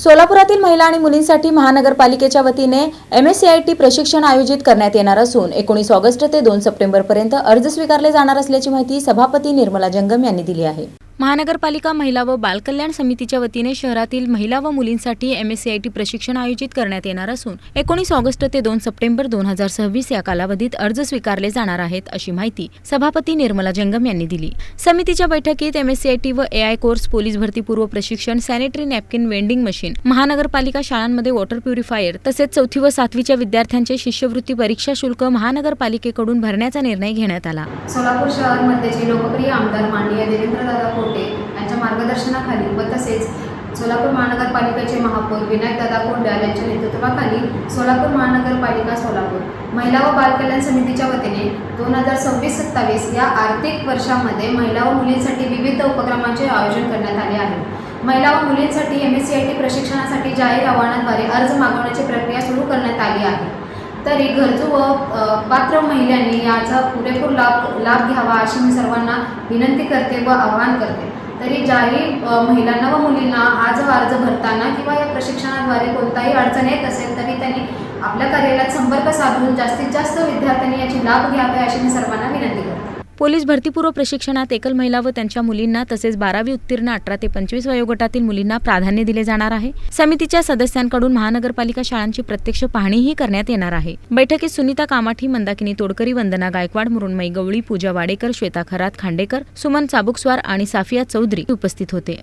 सोलापुरातील महिला आणि मुलींसाठी महानगरपालिकेच्या वतीने MSCIT प्रशिक्षण आयोजित करण्यात येणार असून 19 ऑगस्ट ते 2 सप्टेंबर पर्यंत अर्ज स्वीकारले जाणार असल्याची माहिती सभापती निर्मला जंगम यांनी दिली आहे। महानगरपालिका महिला व बालकल्याण समितीच्या वतीने शहरातील महिला व मुलींसाठी MSCIT प्रशिक्षण आयोजित करण्यात येणार असून 19 ऑगस्ट ते 2 सप्टेंबर 2026 या कालावधीत अर्ज स्वीकारले जाणार आहेत अशी माहिती सभापती निर्मला जंगम यांनी दिली। समितीच्या बैठकीत MSCIT व AI कोर्स, पोलीस भरती पूर्व प्रशिक्षण, सॅनिटरी नॅपकिन वेंडिंग मशीन, महानगरपालिका शाळांमध्ये वॉटर प्युरिफायर तसेच 4थी व 7वीच्या विद्यार्थ्यांचे शिष्यवृत्ती परीक्षा शुल्क महानगरपालिकेकडून भरण्याचा निर्णय घेण्यात आला। सोलापूर शहरामध्येचे लोकप्रिय आमदार माननीय देवेंद्रदादा कोटे यांच्या मार्गदर्शनाखाली व तसेच सोलापूर महानगरपालिकेचे महापौर विनायकदादा कोंड्याल यांच्या नेतृत्वाखाली सोलापूर महानगरपालिका सोलापूर महिला व बालकल्याण समितीच्या वतीने 2026-27 या आर्थिक वर्षामध्ये महिला व मुलींसाठी विविध उपक्रमांचे आयोजन करण्यात आले आहे। महिला व मुलींसाठी MSCIT प्रशिक्षणासाठी जाहीर आव्हानाद्वारे अर्ज मागवण्याची प्रक्रिया सुरू करण्यात आली आहे। तरी गरजू व पात्र महिलांनी याचा पुरेपूर लाभ घ्यावा अशी मी सर्वांना विनंती करते व आवाहन करते। तरी ज्याही महिलांना व मुलींना हा जो अर्ज भरताना किंवा या प्रशिक्षणाद्वारे कोणताही अडचण येत असेल तरी त्यांनी आपल्या कार्यालयात संपर्क साधून जास्तीत जास्त विद्यार्थ्यांनी याची लाभ घ्यावे अशी मी सर्वांना विनंती करते। पोलीस भरतीपूर्व प्रशिक्षणात एकल महिला व त्यांच्या मुलींना तसेच 12वी उत्तीर्ण 18 ते 25 वयोगटातील मुलींना प्राधान्य दिले जाणार आहे। समितीच्या सदस्यांकडून महानगरपालिका शाळांची प्रत्यक्ष पाहणीही करण्यात येणार आहे। बैठकीत सुनीता कामाठी, मंदाकिनी तोडकरी, वंदना गायकवाड, मृण्मयी गवळी, पूजा वाडेकर, श्वेता खरात खांडेकर, सुमन चाबुकस्वार आणि साफिया चौधरी उपस्थित होते।